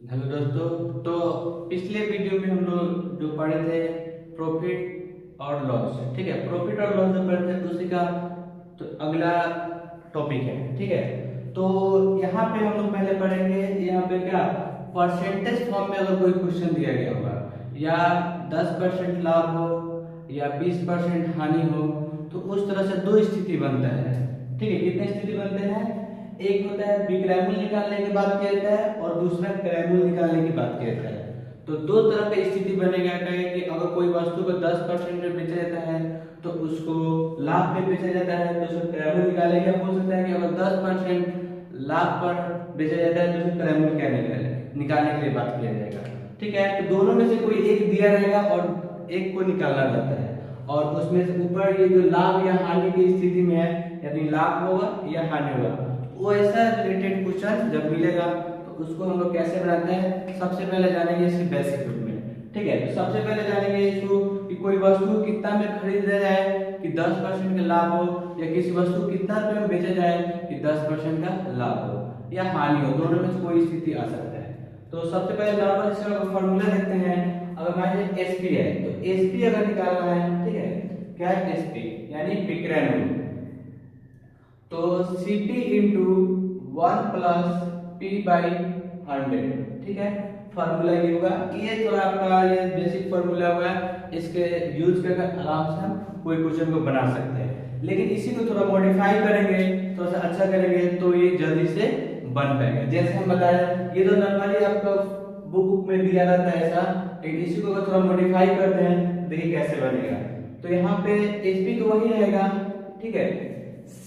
Hello दोस्तों। तो पिछले वीडियो में हम लोग जो पढ़े थे प्रॉफिट और लॉस, ठीक है। प्रॉफिट और लॉस जो पढ़े थे उसी का तो अगला टॉपिक है, ठीक है। तो यहाँ पे हम लोग पहले पढ़ेंगे, यहाँ पे क्या परसेंटेज फॉर्म में अगर कोई क्वेश्चन दिया गया होगा या 10% लाभ हो या 20% हानि हो, तो उस तरह से दो स्थिति बनता है, ठीक है। कितने स्थिति बनते हैं? एक होता है विक्रयमूल्य निकालने की बात किया जाता है और दूसरा क्रयमूल्य निकालने की बात किया जाता है। तो दो तरह की स्थिति बनेगा कि अगर कोई वस्तु को 10% में बेचा जाता है तो उसको लाभ में बेचा जाता है तो उसको क्रयमूल्य निकालेगा। या हो सकता है कि अगर 10% लाभ पर बेचा जाता है तो उसको क्रयमूल्य क्या निकालने के लिए बात किया जाएगा, ठीक है। तो दोनों में से कोई एक दिया रहेगा और एक को निकालना रहता है, और उसमें से ऊपर ये जो लाभ या हानि की स्थिति में है, यदि लाभ होगा या हानि होगा, वो ऐसा रिलेटेड क्वेश्चन जब मिलेगा तो उसको हम लोग कैसे बनाते हैं, सबसे पहले जानेंगे इसकी बेसिक रूप में, ठीक है। तो सबसे पहले जानेंगे इसको कि कोई वस्तु कितना में खरीदा जाए कि 10% का लाभ हो, या किसी वस्तु कितना रुपए में बेचा जाए कि 10% का लाभ हो या हानि हो, दोनों में से कोई स्थिति आ सकता है। तो सबसे पहले नॉर्मल इसका फॉर्मूला देखते हैं। अगर मान लीजिए एसपी है तो एसपी अगर निकालना है, ठीक है, क्या है एसपी यानी विक्रय मूल्य। तो Cp into 1 plus P by 100, ठीक है। फार्मूला ये होगा। ये थोड़ा आपका ये बेसिक फार्मूला होगा, इसके यूज करके आराम से हम कोई क्वेश्चन को बना सकते हैं, लेकिन इसी को थोड़ा मॉडिफाई करेंगे, थोड़ा सा अच्छा करेंगे तो ये जल्दी से बन पाएगा। जैसे हम बताया, ये तो नॉर्मली आपका बुक में दिया रहता है ऐसा, लेकिन इसी को थोड़ा मॉडिफाई करते हैं, देखिए कैसे बनेगा। तो यहाँ पे Hp तो वही रहेगा, ठीक है।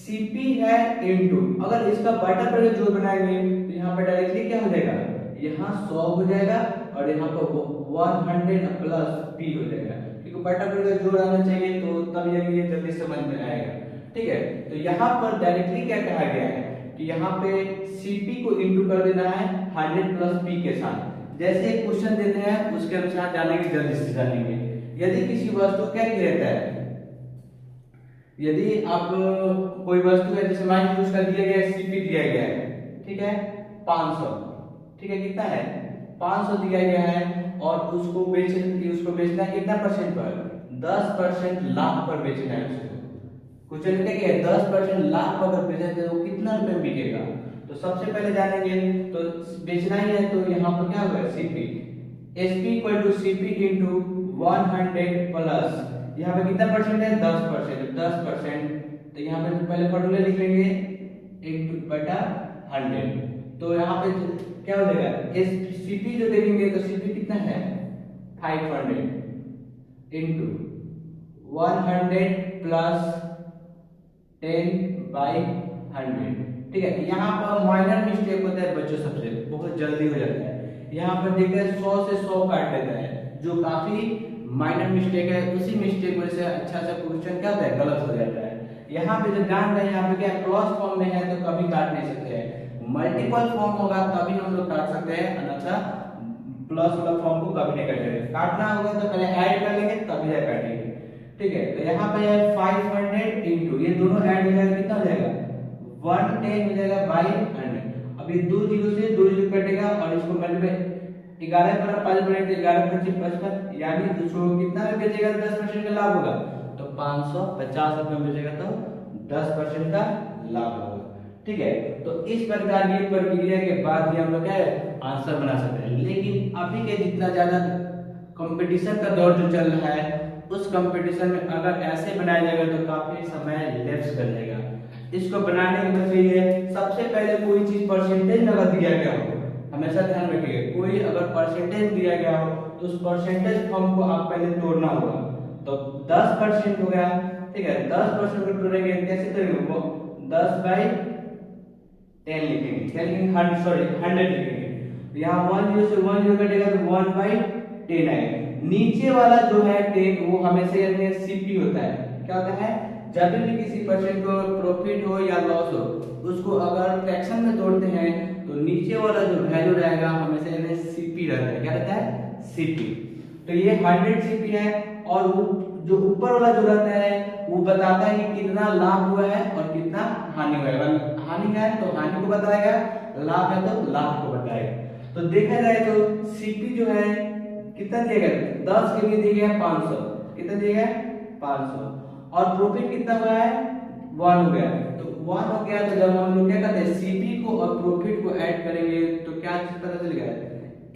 Cp है इनटू, अगर इसका बटा पर जोड़ बनाएंगे तो यहाँ पर डायरेक्टली क्या हो जाएगा, यहाँ 100 हो जाएगा और यहाँ पर 100 प्लस p हो जाएगा, क्योंकि बटा पर जोड़ आना चाहिए, तो तब ये जल्दी समझ में आएगा, ठीक है। तो यहाँ पर डायरेक्टली क्या कहा गया है कि यहाँ पे Cp को इनटू कर देना है 100 प्लस p के साथ। जैसे क्वेश्चन देते हैं उसके अनुसार जानेंगे, जल्दी से जानेंगे। यदि किसी वस्तु क्या किया जाता है, यदि आप कोई वस्तु है, जैसे मान लीजिए उसका दिया गया है Cp दिया गया है, ठीक है 500, ठीक है, कितना है 500 दिया गया है, और उसको बेचना है कितना परसेंट पर, 10% लाभ पर बेचना है उसको। कुछ क्या है 10% लाभ पर अगर बेचा जाए तो कितना रुपए बिकेगा। तो सबसे पहले जानेंगे, तो बेचना ही है तो यहाँ पर क्या होगा Cp, Sp equal to Cp into 100 plus, यहाँ पे कितना परसेंट है 10%, 10%, तो यहाँ पे पहले फॉर्मूला लिख लेंगे 1/100। तो यहाँ पे क्या हो जाएगा, Cp जो देखेंगे तो Cp कितना है 500 इंटू 100 प्लस 10/100, ठीक है। यहाँ पर माइनर मिस्टेक होता है बच्चों, सबसे बहुत जल्दी हो जाता है। यहाँ पर देखिए 100 से 100 काट लेता है, जो काफी माइनर मिस्टेक है। उसी मिस्टेक वजह से अच्छा सा क्वेश्चन क्या होता है, गलत हो जाता है। यहाँ पे जब जान रहे हैं यहाँ पे क्या क्रॉस फॉर्म में है तो कभी काट नहीं सकते हैं, मल्टीपल फॉर्म होगा तभी हम लोग काट सकते हैं, अन्यथा प्लस वाला फॉर्म को कभी नहीं काटेंगे। काटना होगा तो पहले ऐड कर लेंगे तभी जाकर काटेंगे, ठीक है। तो यहाँ पे है 500 इंटू, ये दोनों ऐड हो जाएगा, कितना हो जाएगा 110 हो जाएगा बाई 100। अब ये 2 जीरो से 2 जीरो कटेगा और इसको मल्टीप्लाई 11 पर 5 बढ़ेंगे तो 11 25 55, यानी उसको कितना में बेचेगा 10% का लाभ होगा, तो 550 रुपए में बेचेगा तो 10% का लाभ होगा, ठीक है। तो इस प्रकार की प्रक्रिया के बाद ही हम लोग क्या है आंसर बना सकते हैं। लेकिन अभी के जितना ज्यादा कंपटीशन का दौर जो चल रहा है, उस कंपटीशन में अगर ऐसे बनाया जाएगा तो काफी समय लैप्स कर जाएगा। इसको बनाने के लिए सबसे पहले कोई चीज परसेंटेज में अगर दिया गया हो, हमेशा ध्यान रखिएगा, कोई अगर परसेंटेज दिया गया हो तो उस परसेंटेज फॉर्म को आप पहले तोड़ना होगा। तो 10% हो गया, ठीक है, 10% को तोड़ेंगे कैसे तोड़ेंगे, वो 10/10 लिखेंगे, क्या लिखेंगे 100 लिखेंगे। तो यहाँ 1 जीरो से 1 जीरो कटेगा तो 1/10 आएगा। नीचे वाला जो है 10 वो हमेशा Cp होता है। क्या होता है, जब भी किसी परसेंट को प्रॉफिट हो या लॉस हो, उसको अगर फ्रैक्शन में तोड़ते हैं तो नीचे वाला जो वैल्यू रहेगा हमेशा Cp रहता है। क्या रहता है Cp। तो ये 100 Cp है, और वो जो ऊपर वाला जो रहता है वो बताता है कि कितना लाभ हुआ है और कितना हानि हुआ है। हानि है तो हानि को बताएगा, लाभ है तो लाभ को बताएगा। तो देखा जाए तो सीपी जो है कितना दिया गया, 10 के लिए दिया गया 500, कितना दिया गया 500, और प्रॉफिट कितना हुआ है 1 हो गया। तो 1 हो गया तो जब हम लोग क्या करते हैं सीपी को और प्रॉफिट को ऐड करेंगे तो क्या चीज पता चल गया,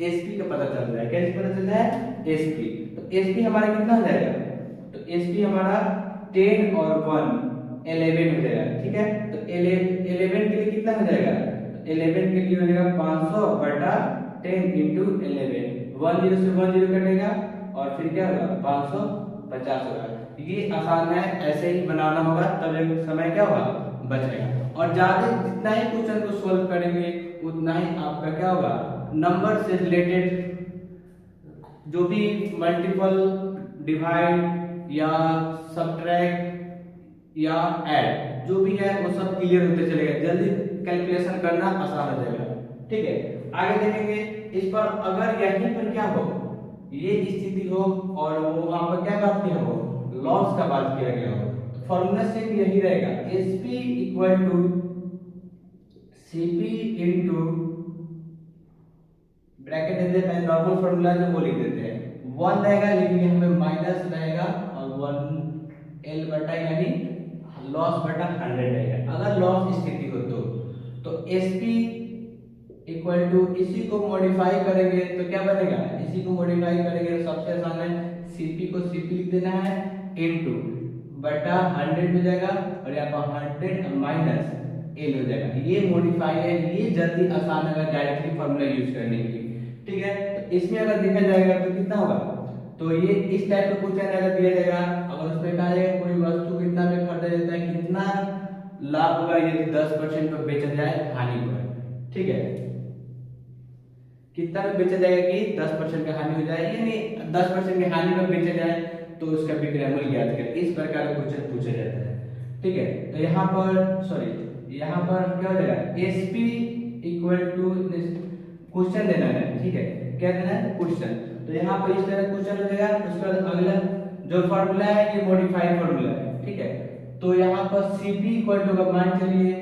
एसपी का पता चल रहा है। क्या चीज पता चल रहा है, एसपी। तो एसपी हमारा कितना हो जाएगा, तो एसपी हमारा 10 और 1 11 हो जाएगा, ठीक है। तो 11 के लिए कितना हो जाएगा, 11 के लिए हो जाएगा 500 बटा 10 इंटू 11, 10 से 10 कटेगा और फिर क्या होगा 550 होगा। ये आसान है, ऐसे ही बनाना होगा तब एक समय क्या होगा बचेगा। और ज्यादा जितना ही क्वेश्चन को सॉल्व करेंगे उतना ही आपका क्या होगा, नंबर से रिलेटेड जो भी मल्टीपल, डिवाइड या सब्ट्रैक्ट या ऐड जो भी है वो सब क्लियर होते चलेगा, जल्दी कैलकुलेशन करना आसान हो जाएगा, ठीक है। आगे देखेंगे इस पर, अगर यहीं पर क्या हो, ये स्थिति हो और वो वहां पर क्या बात किया हो, लॉस का बात किया गया हो, तो फॉर्मूला सेम यही रहेगा, SP equal to CP into bracket दे देते हैं, नॉर्मल फॉर्मूला जो वो लिख देते हैं, 1 रहेगा लेकिन यहाँ पे माइनस रहेगा और 1 एल बटा यानी लॉस बटा 100 रहेगा। अगर लॉस स्थिति हो तो एसपी इक्वल टू, इसी को मॉडिफाई करेंगे तो क्या बनेगा, इसी को मॉडिफाई करेंगे तो सबसे आसान है, सीपी को सीपी लिख देना है इनटू बटा 100 हो जाएगा और यहाँ पर 100 माइनस एल हो जाएगा। ये मॉडिफाई है, ये जल्दी आसान है डायरेक्टली फॉर्मूला यूज करने के लिए, ठीक है। तो इसमें अगर देखा जाएगा तो कितना होगा, तो ये इस टाइप का क्वेश्चन अगर दिया जाएगा, अगर उसमें कहा जाएगा कोई वस्तु कितना में खरीदा जाता है, कितना लाभ होगा यदि 10% पर बेचा जाए हानि पर, ठीक है, कितना में बेचा जाएगा कि 10% का हानि हो जाए, यानी 10% की हानि पर बेचा जाए तो उसका विक्रय मूल्य ज्ञात करें, इस प्रकार का क्वेश्चन पूछा जाता है, ठीक है। तो यहाँ पर यहाँ पर क्या हो जाएगा, एसपी इक्वल टू क्वेश्चन देना है, ठीक है, क्या देना है क्वेश्चन, तो यहाँ पर इस तरह क्वेश्चन हो जाएगा। उसके बाद अगला जो फार्मूला है ये मॉडिफाइड फार्मूला है, ठीक है। तो यहाँ पर सीपी इक्वल टू का मान चलिए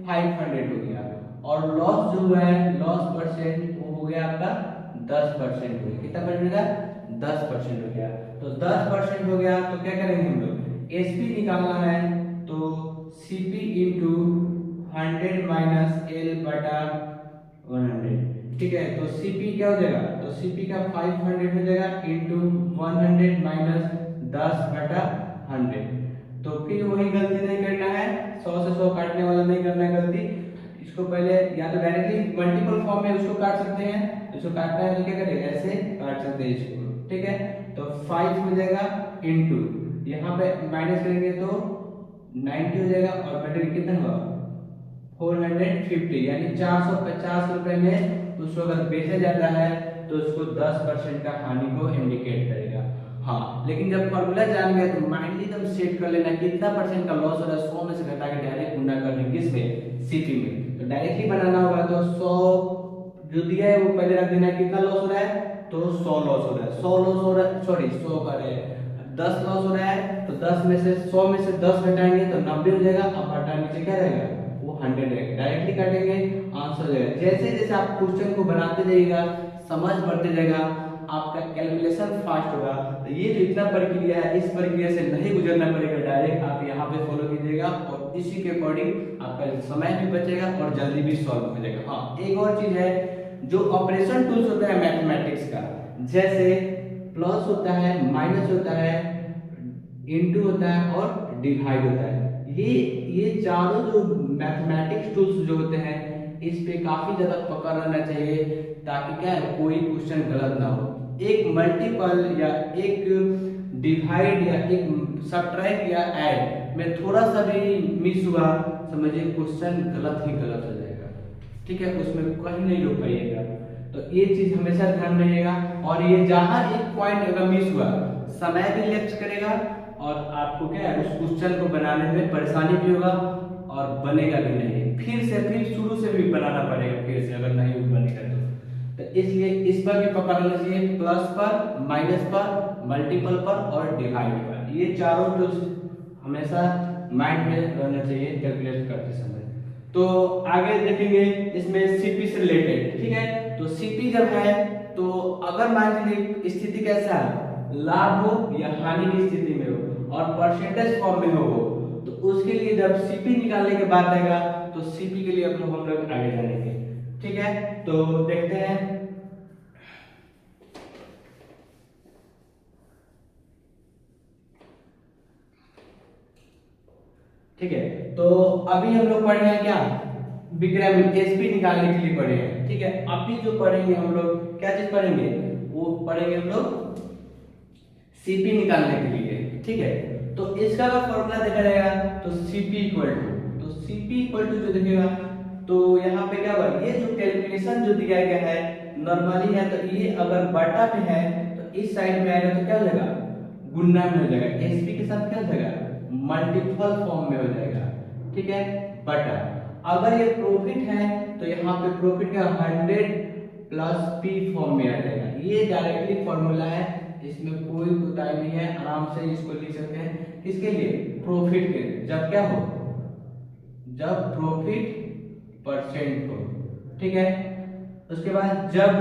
500 हो गया और लॉस जो है लॉस परसेंट वो हो गया आपका 10% हो गया, कितना परसेंट हो गया 10% हो गया। तो 10% हो गया तो क्या करेंगे हम लोग, एसपी निकालना है तो सीपी इंटू 100 माइनस एल बटा 100, ठीक है। तो सीपी क्या हो जाएगा, तो सीपी का 500 हो जाएगा इंटू 100 माइनस 10 बटा 100। तो फिर वही गलती नहीं करना है, 100 से 100 काटने वाला नहीं करना है गलती। इसको पहले या तो डायरेक्टली मल्टीपल फॉर्म में उसको काट सकते हैं, इसको काटना है तो क्या करेंगे ऐसे काट सकते हैं इसको, ठीक है। तो 5 हो जाएगा इंटू यहाँ पे माइनस करेंगे तो 90 हो जाएगा और मटेरियल कितना होगा 450, यानी 450 रुपए में उसको अगर बेचा जाता है तो उसको 10% का हानि को इंडिकेट करेगा। हाँ, लेकिन जब फॉर्मूला जान गया तो माइंडली एकदम सेट कर लेना कितना परसेंट का लॉस हो रहा है, 100 में से घटा के डायरेक्ट गुना कर देंगे किसमें, सीपी में। तो डायरेक्टली बनाना होगा तो 100 जो दिया है वो पहले रख देना, कितना लॉस हो रहा है तो 100 लॉस हो रहा है, 100 लॉस हो रहा है, सॉरी 100 का है 10 लॉस हो रहा है, तो 10 में से 100 में से 10 घटाएंगे तो 90 हो जाएगा, अब बटा नीचे क्या रहेगा वो 100 रहेगा, डायरेक्टली काटेंगे आंसर हो जाएगा। जैसे जैसे आप क्वेश्चन को बनाते जाइएगा समझ बढ़ते जाएगा, आपका कैलकुलेशन फास्ट होगा। तो ये जो इतना प्रक्रिया है इस प्रक्रिया से नहीं गुजरना पड़ेगा, डायरेक्ट आप यहाँ पे फॉलो कीजिएगा और इसी के अकॉर्डिंग आपका समय भी बचेगा और जल्दी भी सॉल्व हो जाएगा। हाँ, एक और चीज है, जो ऑपरेशन टूल्स होता है मैथमेटिक्स का, जैसे प्लस होता है, माइनस होता है, इनटू होता है और डिवाइड होता है, ये चारों जो मैथमेटिक्स टूल्स जो होते हैं इस पे काफी ज्यादा पकड़ रहना चाहिए ताकि क्या है कोई क्वेश्चन गलत ना हो। एक मल्टीपल या एक डिवाइड या एक सब्ट्रैक्ट या ऐड में थोड़ा सा भी मिस हुआ समझिए क्वेश्चन गलत ही गलत हो जाएगा, ठीक है, उसमें कहीं नहीं रोक पाइएगा। तो ये चीज हमेशा ध्यान रखिएगा। और ये जहां एक पॉइंट अगर मिस हुआ समय भी लेफ्ट करेगा और आपको क्या है उस क्वेश्चन को बनाने में परेशानी भी होगा और बनेगा भी नहीं, फिर शुरू से भी बनाना पड़ेगा फिर से अगर नहीं बनेगा तो इसलिए इस पर भी पकड़ना चाहिए, प्लस पर, माइनस पर, मल्टीपल पर और डिवाइड पर, ये चारों टूल्स हमेशा माइंड में रहना चाहिए कैलकुलेट करते समय। तो आगे देखेंगे इसमें सीपी से रिलेटेड, ठीक है। तो सीपी जब है तो अगर मान लीजिए स्थिति कैसा है, लाभ हो या हानि की स्थिति में हो और परसेंटेज फॉर्म में हो, तो उसके लिए जब सीपी निकालने के बाद आएगा तो सीपी के लिए हम लोग आगे जानेंगे। ठीक है, तो देखते हैं। ठीक है, तो अभी हम लोग पढ़े हैं क्या, विक्रम एसपी निकालने के लिए पढ़े हैं। ठीक है, अभी जो पढ़ेंगे हम लोग क्या चीज पढ़ेंगे, वो पढ़ेंगे हम लोग सीपी निकालने के लिए। ठीक है, तो इसका अगर फॉर्मूला देखा जाएगा तो सीपी इक्वल टू जो देखिएगा तो यहाँ पे क्या होगा, ये जो कैलकुलेशन जो दिया गया है नॉर्मली है, तो ये अगर बटा पे है तो इस साइड में आएगा तो क्या हो जाएगा, गुणा में हो जाएगा, एसपी के साथ क्या हो जाएगा, मल्टीपल फॉर्म में हो जाएगा। ठीक है, बटा अगर ये प्रॉफिट है तो यहाँ पे प्रॉफिट का 100 प्लस पी फॉर्म में आ जाएगा। ये डायरेक्टली फॉर्मूला है, इसमें कोई कुताही नहीं है, आराम से इसको लिख सकते हैं। किसके लिए, प्रॉफिट के, जब क्या हो, जब प्रॉफिट परसेंट हो। ठीक है, उसके बाद जब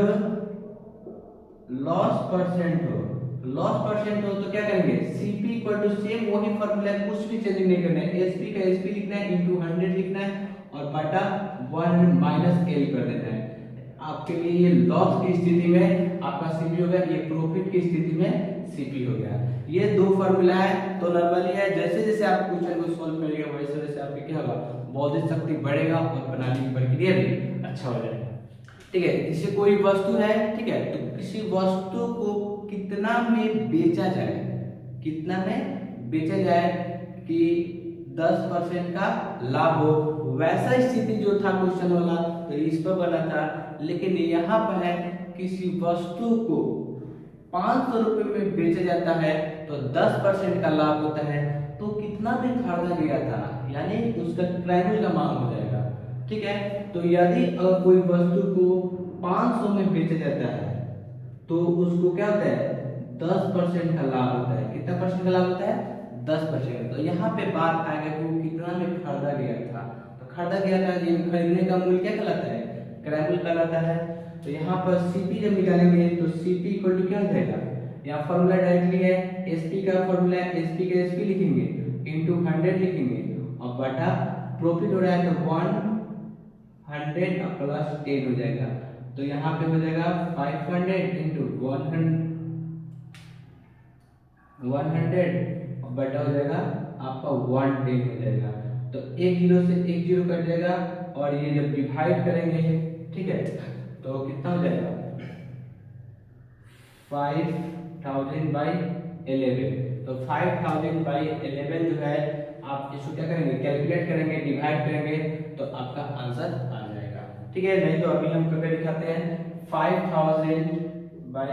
लॉस परसेंट हो, तो क्या करेंगे, सीपी इक्वल टू सेम वही फॉर्मूला है, कुछ भी चेंज नहीं करना है, एसपी का एसपी लिखना है, इनटू 100 लिखना है और बटा 1 माइनस एल कर देना है। आपके लिए ये लॉस की स्थिति में आपका सीपी हो गया, ये प्रॉफिट की स्थिति में सीपी हो गया। ये दो फॉर्मूला है, तो नॉर्मली है, जैसे जैसे आप क्वेश्चन को सॉल्व करिएगा वैसे वैसे आपकी क्या होगा, बौद्धिक शक्ति बढ़ेगा और बनाने की प्रक्रिया भी अच्छा हो जाएगा। ठीक है, इससे कोई वस्तु है, ठीक है, तो किसी वस्तु को कितना में बेचा जाए, कितना में बेचा जाए कि 10% का लाभ हो, वैसा स्थिति जो था क्वेश्चन वाला तो इस पर बना था। लेकिन यहाँ पर है किसी वस्तु को 500 रुपए में बेचा जाता है तो 10% का लाभ होता है, तो कितना में खरीदा गया था, यानी उसका क्रय का मांग हो जाएगा। ठीक है, तो यदि अगर कोई वस्तु को 500 में बेचा जाता है तो उसको क्या होता है, 10% का लाभ होता है। कितना परसेंट का लाभ होता है, 10%। तो यहाँ पे बात आएगा कि वो कितना में खरीदा गया था, तो खरीदा गया था, ये खरीदने का मूल्य क्या कहलाता है, क्रय मूल्य कहलाता है। तो यहाँ पर सीपी जब निकालेंगे तो सीपी इक्वल टू क्या हो जाएगा, यहाँ फॉर्मूला डायरेक्टली है, एसपी का फॉर्मूला है, एसपी का एसपी लिखेंगे इनटू 100 लिखेंगे और बटा प्रॉफिट हो रहा है तो 100 प्लस 10 हो जाएगा। तो यहाँ पे हो जाएगा 500 इंटू 100 और बटा हो जाएगा आपका 110 हो जाएगा। तो एक जीरो से एक जीरो कट जाएगा और ये जब डिवाइड करेंगे, ठीक है, तो कितना हो जाएगा 5000 बाई 11। तो 5000 बाई 11 जो है आप इसको क्या करेंगे, कैलकुलेट करेंगे, डिवाइड करेंगे तो आपका आंसर आ जाएगा। ठीक है, नहीं तो अभी हम करके दिखाते हैं 5000 बाई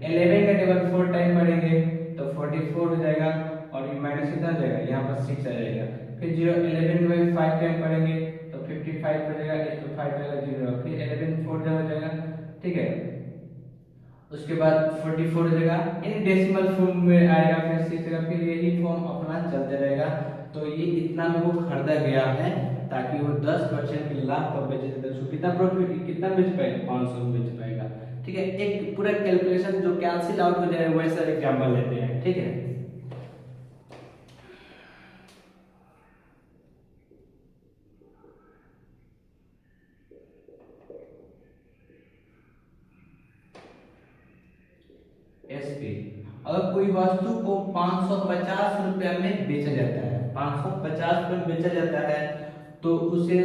11 का टेबल 4 टाइम पढ़ेंगे तो 44 हो जाएगा और ये माइनस कितना हो जाएगा, यहाँ पर 6 आ जाएगा। फिर 11 बाई 5 टाइम पढ़ेंगे तो 55 हो जाएगा, इस पे 5 आएगा 0, फिर 11 4 हो जाएगा। ठीक है, उसके बाद 44 हो जाएगा, इन डेसिमल फॉर्म में आएगा, फिर 6 आएगा, फिर यही फॉर्म अपना चलते रहेगा। तो ये इतना में वो खरीदा गया है ताकि वो 10% के लाभ पर बेचे, तो उसको कितना प्रॉफिट, कितना बेच पाएगा, 500 में बेच पाएगा। ठीक है, एक पूरा कैलकुलेशन जो कैंसिल आउट हो जाए वैसा एग्जांपल लेते हैं। ठीक है, एसपी, अगर कोई वस्तु को 550 रुपया में बेचा जाता है, 550 में बेचा जाता है तो उसे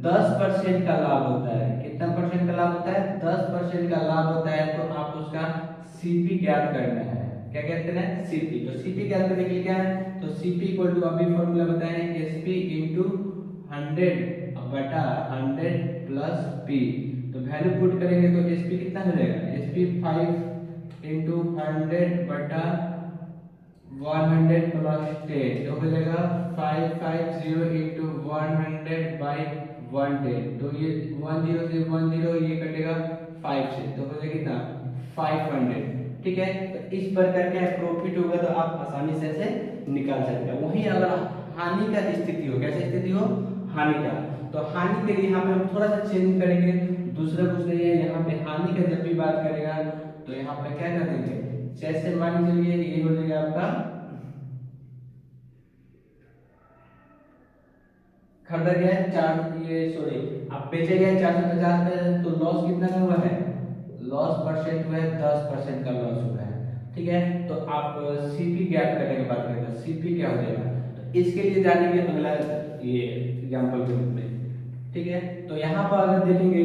10% का लाभ होता है। कितना परसेंट का लाभ होता है, 10% का लाभ होता है। तो आप उसका सीपी ज्ञात करना है। क्या कहते हैं, सीपी। तो सीपी ज्ञात करने के लिए क्या है, तो सीपी इक्वल टू अभी फॉर्मूला बताए एसपी इंटू 100 बटा 100 प्लस पी। तो वैल्यू पुट करेंगे तो एसपी कितना हो जाएगा, एसपी 5 इंटू 100 बटा 100 प्लस 10 जो हो जाएगा 550 इंटू 100 बाई 110। तो ये 10 से 10 ये कटेगा 5 से, तो हो जाएगा कितना 500। ठीक है, तो इस प्रकार का प्रॉफिट होगा तो आप आसानी से ऐसे निकाल सकते हैं। वहीं अगर हानि का स्थिति हो, कैसे स्थिति हो, हानि का, तो हानि के लिए यहाँ पे हम थोड़ा सा चेंज करेंगे, दूसरा कुछ नहीं है, बात करेगा तो यहाँ पे क्या कर देंगे, जैसे मान लीजिए ये हो जाएगा आपका खरीदा गया है आप बेचे गए 450 पे, तो लॉस कितना का हुआ है, लॉस परसेंट हुआ है 10% का लॉस हुआ है। ठीक है, तो आप सीपी ज्ञात करने की बात करें तो सीपी क्या हो जाएगा, तो इसके लिए जानेंगे अगला ये एग्जांपल के रूप में। ठीक है, तो यहाँ पर अगर देखेंगे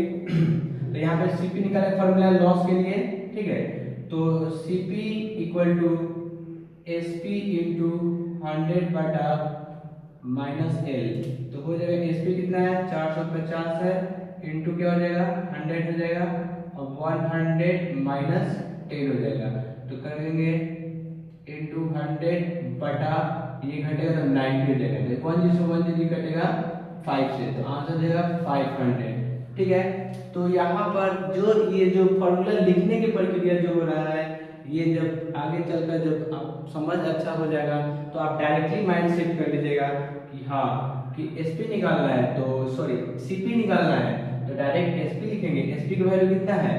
तो यहाँ पे सीपी निकाले फॉर्मूला लॉस के लिए। ठीक है, तो CP equal to SP into 100 बटा माइनस एल, तो हो जाएगा एसपी कितना है 450 है, इंटू क्या हो जाएगा 100 हो जाएगा, और 100 माइनस 10 हो जाएगा, तो करेंगे इंटू 100 बटा ये घटेगा तो 90 हो जाएगा, तो 1 से 1 यदि कटेगा 5 से, तो आंसर हो जाएगा 500। ठीक है, तो यहाँ पर जो ये जो फॉर्मूला लिखने की प्रक्रिया जो हो रहा है, ये जब आगे चलकर जब आप समझ अच्छा हो जाएगा तो आप डायरेक्टली माइंड सेट कर लीजिएगा कि हाँ कि एसपी निकालना है, तो सॉरी सीपी निकालना है तो डायरेक्ट एसपी लिखेंगे। एसपी का वैल्यू कितना है,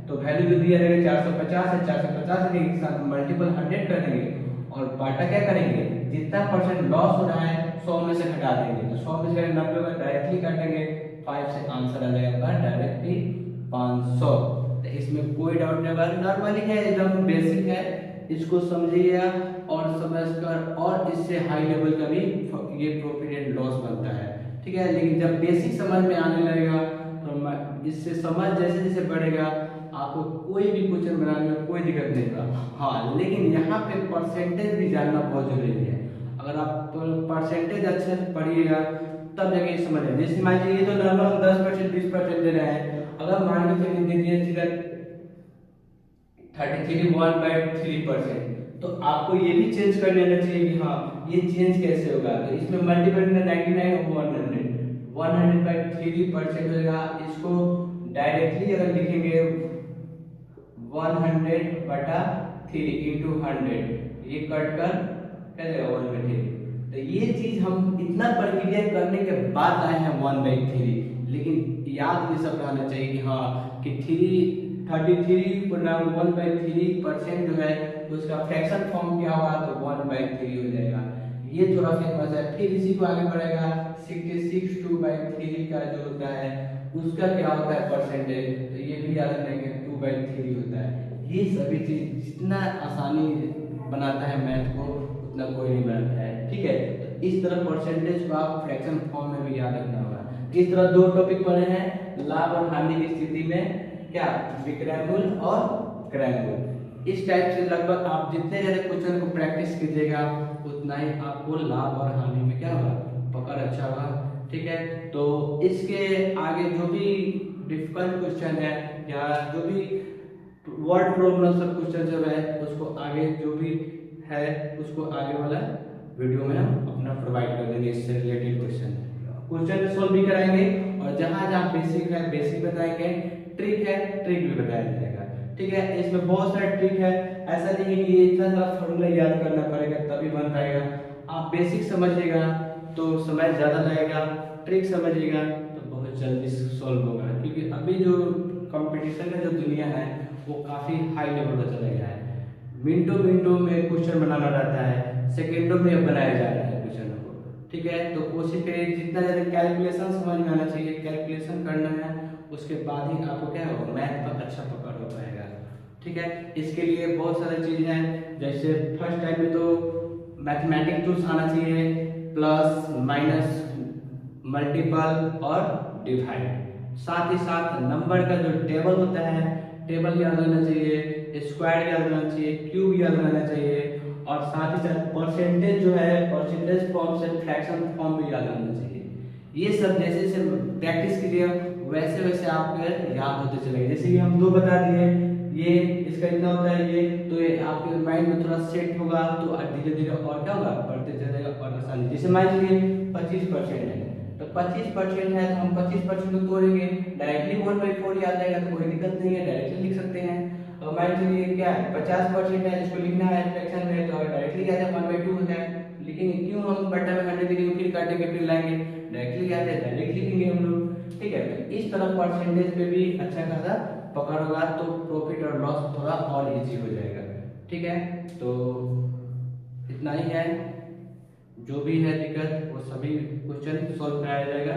तो वैल्यू जो दिया रहेगा 450 है, 450 के साथ मल्टीपल 100 कर देंगे, और बाटा क्या करेंगे, जितना परसेंट लॉस हो रहा है 100 में से घटा देंगे, तो 100 में से 90 में डायरेक्टली काटेंगे, 5 से आंसर आ जाएगा डायरेक्टली 500। तो इसमें कोई डाउट नहीं होगा, नॉर्मली है, एकदम बेसिक है, इसको समझिएगा और समझकर, और इससे हाई लेवल का भी ये प्रॉफिट एंड लॉस बनता है। ठीक है, लेकिन जब बेसिक समझ में आने लगेगा तो इससे समझ जैसे जैसे बढ़ेगा आपको कोई भी क्वेश्चन बनाने में कोई दिक्कत नहीं होगा। हाँ, लेकिन यहाँ पे परसेंटेज भी जानना बहुत जरूरी है। अगर आप परसेंटेज अच्छे से पढ़िएगा तब जाके समझ आए। जैसे मान लीजिए तो नॉर्मल 10% 20% दे रहे हैं, अगर मान लो चलिए दीजिए सीधा 33.3%, तो आपको ये भी चेंज कर लेना चाहिए कि हाँ ये चेंज कैसे होगा, तो इसमें मल्टीपल में 99 और 100/3% हो जाएगा। इसको डायरेक्टली अगर लिखेंगे 100/3 इंटू 100, ये कट कर क्या जाएगा 1/3। तो ये चीज हम इतना प्रक्रिया करने के बाद आए हैं 1/3, लेकिन याद ये सब रहना चाहिए कि हाँ कि 33.1/3% जो है उसका फ्रैक्शन फॉर्म क्या होगा, तो 1/3 हो जाएगा। ये थोड़ा फेमस है। फिर इसी को आगे बढ़ेगा 66/2/3 का जो होता है उसका क्या होता है परसेंटेज, तो ये भी याद रखेंगे 2/3 होता है। ये सभी चीज जितना आसानी बनाता है मैथ को उतना कोई नहीं बनाता है। ठीक है, तो इस तरह परसेंटेज को आप फ्रैक्शन फॉर्म में भी याद रखना होगा। इस तरह दो टॉपिक पढ़े हैं, लाभ और हानि की स्थिति में क्या विक्रयमूल्य और क्रयमूल्य। इस टाइप से लगभग आप जितने ज्यादा क्वेश्चन को प्रैक्टिस कीजिएगा उतना ही आपको लाभ और हानि में क्या होगा, पकड़ अच्छा होगा। ठीक है, तो इसके आगे जो भी डिफिकल्ट क्वेश्चन है या जो भी वर्ड प्रॉब्लम सब क्वेश्चन सब है उसको आगे जो भी है उसको आगे वाला वीडियो में हम अपना प्रोवाइड कर देंगे। इससे रिलेटेड क्वेश्चन सॉल्व भी कराएंगे, और जहां जहां बेसिक है बेसिक बताएंगे, ट्रिक है ट्रिक भी बताया जाएगा। ठीक है, इसमें बहुत सारे ट्रिक है, ऐसा नहीं है कि ये इतना सारा फॉर्मूला याद करना पड़ेगा तभी बन पाएगा। आप बेसिक समझिएगा तो समय ज्यादा लगेगा, ट्रिक समझिएगा तो बहुत जल्दी सॉल्व होगा, क्योंकि अभी जो कंपटीशन में जो दुनिया है वो काफी हाई लेवल पर चला गया है। मिनटों में क्वेश्चन बनाना रहता है, सेकेंडों में बनाया जा रहा है क्वेश्चन को। ठीक है, तो कोशिश करिए जितना ज्यादा कैलकुलेशन समझ में आना चाहिए, कैलकुलेशन करना है, उसके बाद ही आपको क्या होगा मैथ पर अच्छा पकड़ हो पाएगा। ठीक है, इसके लिए बहुत सारी चीजें हैं, जैसे फर्स्ट टाइम में तो मैथमेटिक टूल्स आना चाहिए, प्लस माइनस मल्टीपल और डिवाइड, साथ ही साथ नंबर का जो टेबल होता है टेबल याद रहना चाहिए, स्क्वायर याद रहना चाहिए, क्यूब याद रहना चाहिए, और साथ ही साथ परसेंटेज जो है परसेंटेज फॉर्म से फ्रैक्शन फॉर्म भी याद रहना चाहिए। ये सब जैसे जैसे प्रैक्टिस कीजिए वैसे वैसे आपके याद होते चलेंगे। जैसे कि हम दो बता दिए, ये इसका इतना होता है ये, तो ये आपके माइंड में थोड़ा सेट होगा तो धीरे धीरे और क्या होगा बढ़ते चलेगा और आसानी। जैसे मान लीजिए 25% है, तो 25% है तो हम 25% को तोड़ेंगे, डायरेक्टली 1/4 याद आएगा तो कोई दिक्कत नहीं है, डायरेक्टली लिख सकते हैं। और मान लीजिए क्या है 50% है, इसको लिखना है फ्रैक्शन में, तो डायरेक्टली याद है 1/2 होता है, लिखेंगे क्यों हम बट्टा में 100 लिखेंगे फिर काटेंगे फिर लाएंगे, डायरेक्टली याद है डायरेक्ट लिखेंगे हम लोग। ठीक है। तो इस तरह परसेंटेज पे भी अच्छा खासा पकड़ होगा तो प्रॉफिट और लॉस थोड़ा और इजी हो जाएगा। ठीक है, तो इतना ही है। जो भी है दिक्कत वो सभी क्वेश्चन सॉल्व कराया जाएगा।